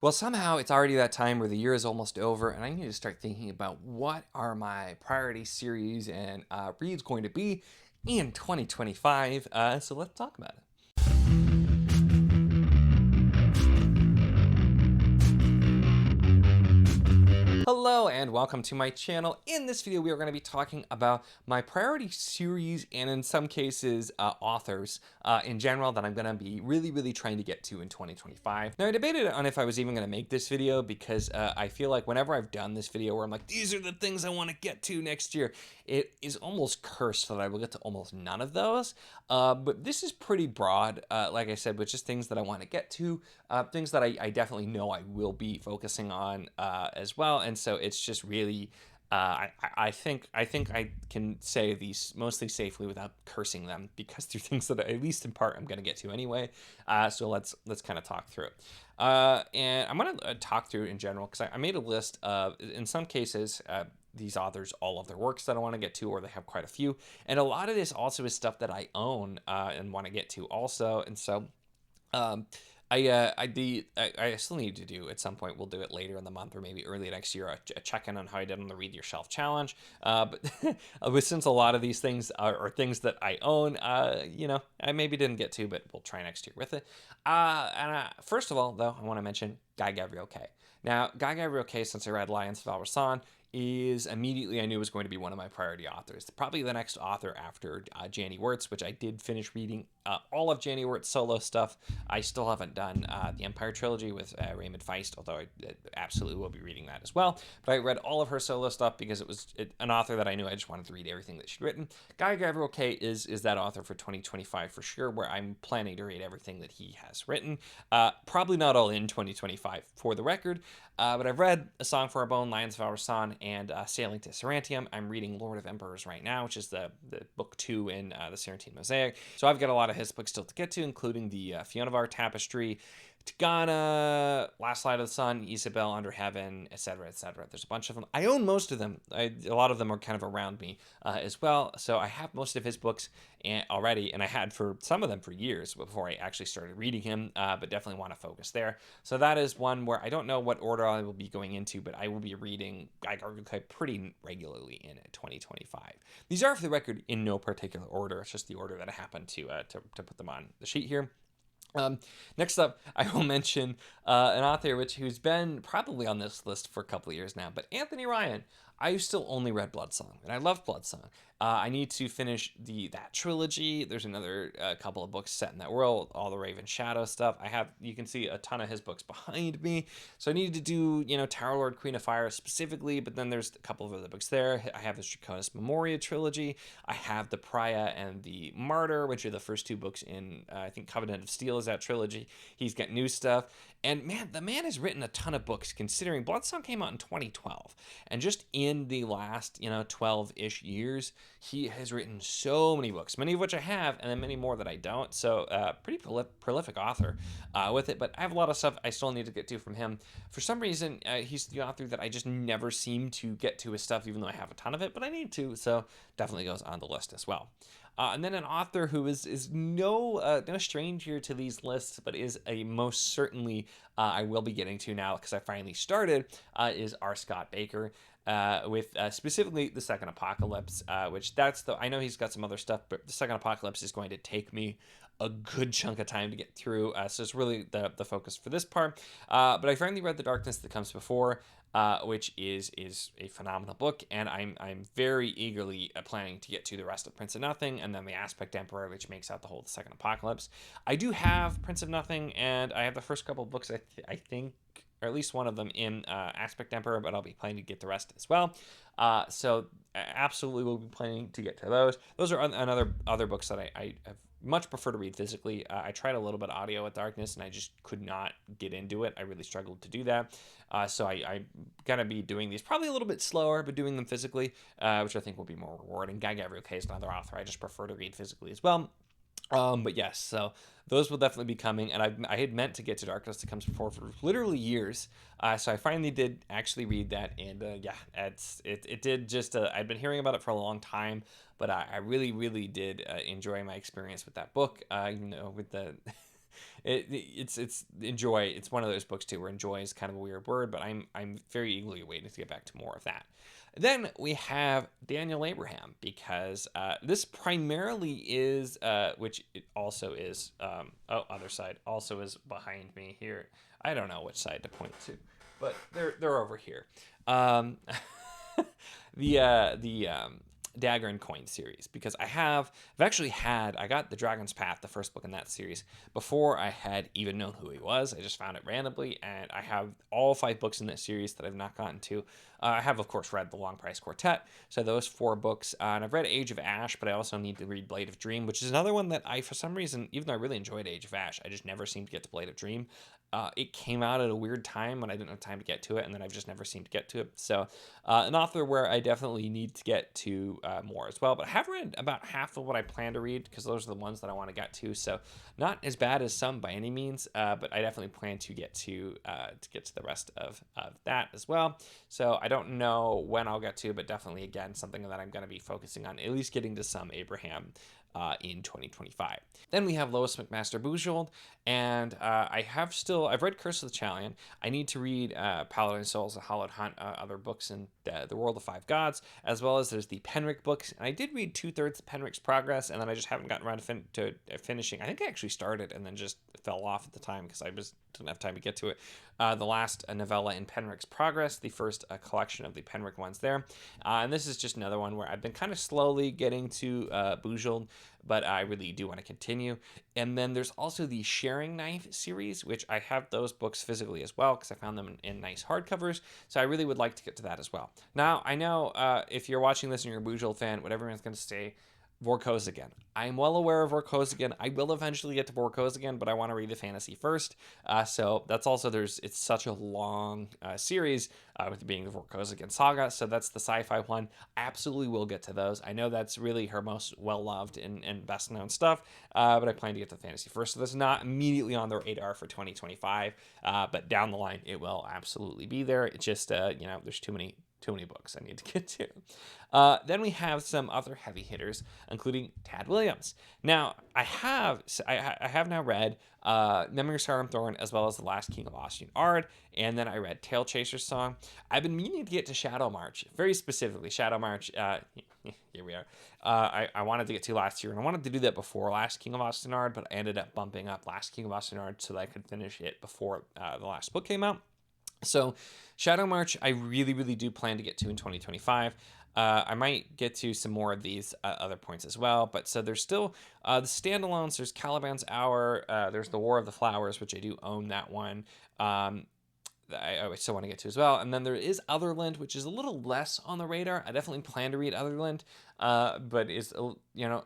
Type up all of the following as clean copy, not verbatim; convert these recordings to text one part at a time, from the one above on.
Well, somehow it's already that time where the year is almost over, and I need to start thinking about what are my priority series and reads going to be in 2025. So let's talk about it. Hello and welcome to my channel. In this video, we are going to be talking about my priority series and in some cases, authors in general that I'm going to be really trying to get to in 2025. Now, I debated on if I was even going to make this video because I feel like whenever I've done this video where I'm like, these are the things I want to get to next year, it is almost cursed that I will get to almost none of those. But this is pretty broad, like I said, with just things that I want to get to, things that I definitely know I will be focusing on as well. And so it's just really, I think I can say these mostly safely without cursing them because they're things that at least in part I'm going to get to anyway. So let's kind of talk through it. And I'm going to talk through it in general because I made a list of, in some cases, these authors, all of their works that I want to get to, or they have quite a few. And a lot of this also is stuff that I own and want to get to also. And so um, I still need to do at some point. We'll do it later in the month or maybe early next year. A check in on how I did on the Read Your Shelf challenge. But since a lot of these things are things that I own, I maybe didn't get to, but we'll try next year with it. First of all, though, I want to mention Guy Gavriel Kay. Now, Guy Gavriel Kay, since I read Lions of Valrasan, is immediately I knew was going to be one of my priority authors. Probably the next author after Janny Wirtz, which I did finish reading all of Janny Wirtz solo stuff. I still haven't done the Empire trilogy with Raymond Feist, although I absolutely will be reading that as well. But I read all of her solo stuff because it was an author that I knew I just wanted to read everything that she'd written. Guy Gavriel Kay is that author for 2025 for sure, where I'm planning to read everything that he has written. Probably not all in 2025 for the record, but I've read A Song for a Bone, Lions of Valrasan, and Sailing to Sarantium. I'm reading Lord of Emperors right now, which is the book 2 in the Sarantine Mosaic. So I've got a lot of his books still to get to, including the Fionavar Tapestry, Tigana, Last Light of the Sun, Isabel Under Heaven, etc., etc. There's a bunch of them. I own most of them. A lot of them are kind of around me as well. So I have most of his books already, and I had for some of them for years before I actually started reading him, but definitely want to focus there. So that is one where I don't know what order I will be going into, but I will be reading Guy Gavriel Kay pretty regularly in 2025. These are, for the record, in no particular order. It's just the order that I happen to put them on the sheet here. Next up, I will mention an author who's been probably on this list for a couple of years now, but Anthony Ryan. I still only read Bloodsong, and I love Bloodsong. I need to finish that trilogy. There's another couple of books set in that world, all the Raven Shadow stuff. You can see a ton of his books behind me. So I needed to do, Tower Lord, Queen of Fire specifically, but then there's a couple of other books there. I have the Draconis Memoria trilogy. I have the Pariah and the Martyr, which are the first two books in, I think Covenant of Steel is that trilogy. He's got new stuff. And man, the man has written a ton of books, considering Bloodsong came out in 2012. And just in the last, 12-ish years, he has written so many books, many of which I have, and then many more that I don't. So pretty prolific author with it. But I have a lot of stuff I still need to get to from him. For some reason, he's the author that I just never seem to get to his stuff, even though I have a ton of it, but I need to. So definitely goes on the list as well. And then an author who is no stranger to these lists, but is a most certainly I will be getting to now because I finally started, is R. Scott Baker. With specifically the Second Apocalypse, which I know he's got some other stuff, but the Second Apocalypse is going to take me a good chunk of time to get through. So it's really the focus for this part. But I finally read The Darkness That Comes Before, which is a phenomenal book, and I'm very eagerly planning to get to the rest of Prince of Nothing, and then the Aspect Emperor, which makes out the whole Second Apocalypse. I do have Prince of Nothing, and I have the first couple of books, I think, or at least one of them in Aspect Emperor, but I'll be planning to get the rest as well. So absolutely will be planning to get to those. Those are other books that I have much prefer to read physically. I tried a little bit of audio with Darkness, and I just could not get into it. I really struggled to do that. So I'm going to be doing these probably a little bit slower, but doing them physically, which I think will be more rewarding. Guy Gavriel Kay is another author I just prefer to read physically as well. But yes, so those will definitely be coming, and I had meant to get to Darkness That Comes Before for literally years, so I finally did actually read that, and yeah, it did just, I'd been hearing about it for a long time, but I really did enjoy my experience with that book, with the It's enjoy. It's one of those books too where enjoy is kind of a weird word, but I'm very eagerly waiting to get back to more of that. Then we have Daniel Abraham, because this primarily is, which it also is, other side also is behind me here. I don't know which side to point to, but they're over here. Um, the Dagger and Coin series, because I've actually had, I got The Dragon's Path, the first book in that series, before I had even known who he was. I just found it randomly, and I have all 5 books in that series that I've not gotten to. I have, of course, read The Long Price Quartet, so those 4 books, and I've read Age of Ash, but I also need to read Blade of Dream, which is another one that I, for some reason, even though I really enjoyed Age of Ash, I just never seemed to get to Blade of Dream. It came out at a weird time when I didn't have time to get to it, and then I've just never seemed to get to it. So an author where I definitely need to get to more as well. But I have read about half of what I plan to read, because those are the ones that I want to get to. So not as bad as some by any means, but I definitely plan to get to the rest of that as well. So I don't know when I'll get to, but definitely, again, something that I'm going to be focusing on, at least getting to some Abraham in 2025. Then we have Lois McMaster Bujold, and I've read Curse of the Challeon. I need to read Paladin Souls, The Hallowed Hunt, other books in the World of Five Gods, as well as there's the Penric books. And I did read 2/3 of Penric's Progress, and then I just haven't gotten around to finishing. I think I actually started and then just fell off at the time because I just didn't have time to get to it. The last novella in Penric's Progress, the first collection of the Penric ones there. And this is just another one where I've been kind of slowly getting to Bujold, but I really do want to continue. And then there's also the Sharing Knife series, which I have those books physically as well, because I found them in nice hardcovers. So I really would like to get to that as well. Now, I know if you're watching this and you're a Bujold fan, what everyone's going to say, Vorkosigan. I'm well aware of Vorkosigan. I will eventually get to Vorkosigan, but I want to read the fantasy first. So that's also, it's such a long series, with it being the Vorkosigan saga. So that's the sci-fi one. I absolutely will get to those. I know that's really her most well-loved and best-known stuff, but I plan to get to the fantasy first. So that's not immediately on the radar for 2025, but down the line, it will absolutely be there. It's just, there's too many books I need to get to. Then we have some other heavy hitters, including Tad Williams. Now, I have now read Memory of Scar and Thorn, as well as The Last King of Ossian Ard, and then I read Tail Chaser's Song. I've been meaning to get to Shadow March, very specifically Shadow March. Here we are. I wanted to get to last year, and I wanted to do that before Last King of Ossian Ard, but I ended up bumping up Last King of Ossian Ard so that I could finish it before the last book came out. So Shadow March, I really, really do plan to get to in 2025. I might get to some more of these other points as well. But so there's still the standalones. There's Caliban's Hour. There's The War of the Flowers, which I do own that one. I still want to get to as well. And then there is Otherland, which is a little less on the radar. I definitely plan to read Otherland, but is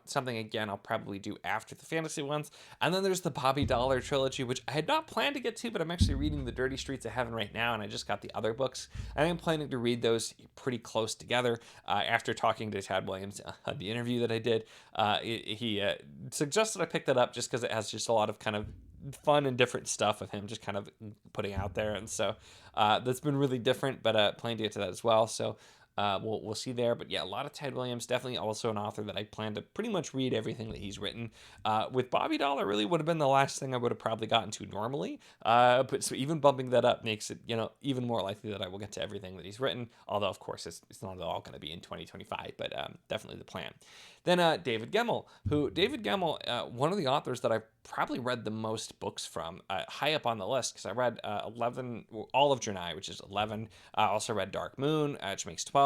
something, again, I'll probably do after the fantasy ones. And then there's the Bobby Dollar trilogy, which I had not planned to get to, but I'm actually reading The Dirty Streets of Heaven right now, and I just got the other books. I am planning to read those pretty close together. After talking to Tad Williams, the interview that I did, he suggested I pick that up just because it has just a lot of kind of fun and different stuff of him just kind of putting out there, and so that's been really different, but planning to get to that as well. So we'll see there. But yeah, a lot of Ted Williams, definitely also an author that I plan to pretty much read everything that he's written. With Bobby Dollar, really would have been the last thing I would have probably gotten to normally. But so even bumping that up makes it, even more likely that I will get to everything that he's written. Although, of course, it's not all going to be in 2025, but definitely the plan. Then David Gemmell, one of the authors that I've probably read the most books from, high up on the list, because I read 11, all of Janai, which is 11. I also read Dark Moon, which makes 12.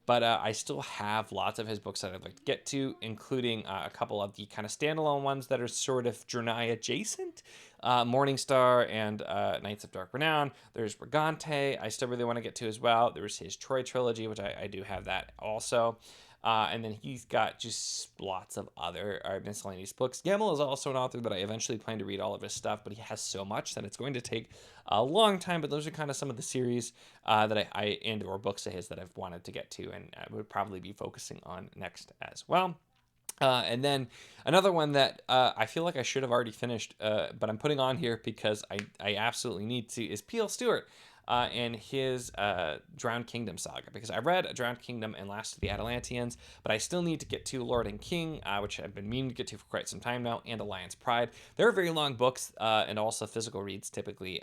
But I still have lots of his books that I'd like to get to, including a couple of the kind of standalone ones that are sort of Janai adjacent. Morningstar and Knights of Dark Renown. There's Brigante, I still really want to get to as well. There's his Troy trilogy, which I do have that also. And then he's got just lots of other miscellaneous books. Gemmell is also an author that I eventually plan to read all of his stuff, but he has so much that it's going to take a long time. But those are kind of some of the series that or books of his that I've wanted to get to, and I would probably be focusing on next as well. And then another one that I feel like I should have already finished, but I'm putting on here because I absolutely need to, is P.L. Stewart. in his Drowned Kingdom saga, because I read Drowned Kingdom and Last of the Atalanteans, but I still need to get to Lord and King, which I've been meaning to get to for quite some time now, and Alliance Pride. They're very long books, and also physical reads typically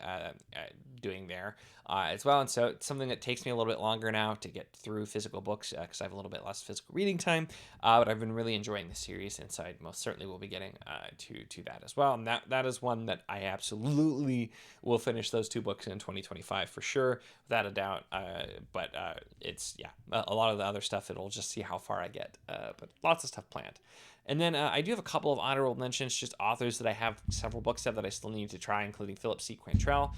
doing there as well. And so it's something that takes me a little bit longer now to get through physical books because I have a little bit less physical reading time. But I've been really enjoying the series, and so I most certainly will be getting to that as well. And that is one that I absolutely will finish those 2 books in 2025 for sure, without a doubt. But it's, yeah, a lot of the other stuff, it'll just see how far I get. But lots of stuff planned. And then I do have a couple of honorable mentions, just authors that I have several books of that I still need to try, including Philip C. Quantrell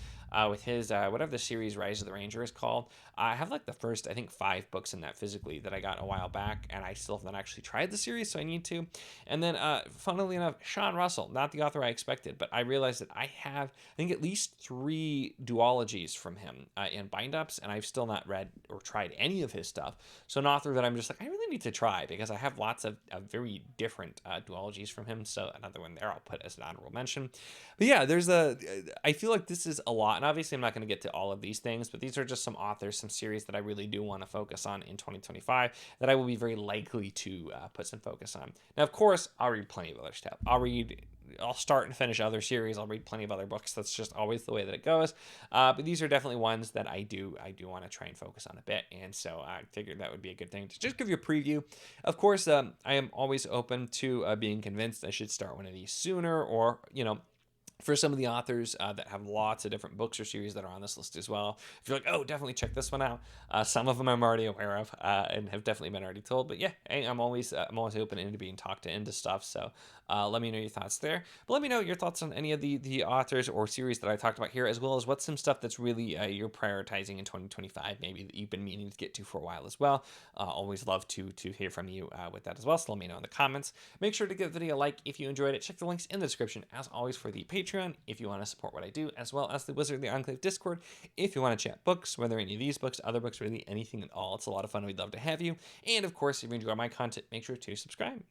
with his, whatever the series Rise of the Ranger is called. I have like the first, I think, 5 books in that physically that I got a while back, and I still have not actually tried the series, so I need to. And then, funnily enough, Sean Russell, not the author I expected, but I realized that I have, I think, at least 3 duologies from him in bind-ups, and I've still not read or tried any of his stuff. So an author that I'm just like, I really need to try, because I have lots of very different duologies from him. So another one there I'll put as an honorable mention. But yeah, I feel like this is a lot, and obviously I'm not going to get to all of these things, but these are just some authors, some series that I really do want to focus on in 2025 that I will be very likely to put some focus on. Now, of course, I'll read plenty of other stuff. I'll start and finish other series. I'll read plenty of other books. That's just always the way that it goes. But these are definitely ones that I do want to try and focus on a bit. And so I figured that would be a good thing to just give you a preview. Of course, I am always open to being convinced I should start one of these sooner, or, for some of the authors that have lots of different books or series that are on this list as well, if you're like, oh, definitely check this one out. Some of them I'm already aware of and have definitely been already told. But yeah, I'm always open into being talked into stuff. So let me know your thoughts there. But let me know your thoughts on any of the authors or series that I talked about here, as well as what's some stuff that's really you're prioritizing in 2025, maybe that you've been meaning to get to for a while as well. Always love to hear from you with that as well. So let me know in the comments. Make sure to give the video a like if you enjoyed it. Check the links in the description, as always, for the Patreon if you want to support what I do, as well as the Wizard of the Enclave Discord if you want to chat books, whether any of these books, other books, really anything at all. It's a lot of fun. We'd love to have you. And of course, if you enjoy my content, make sure to subscribe.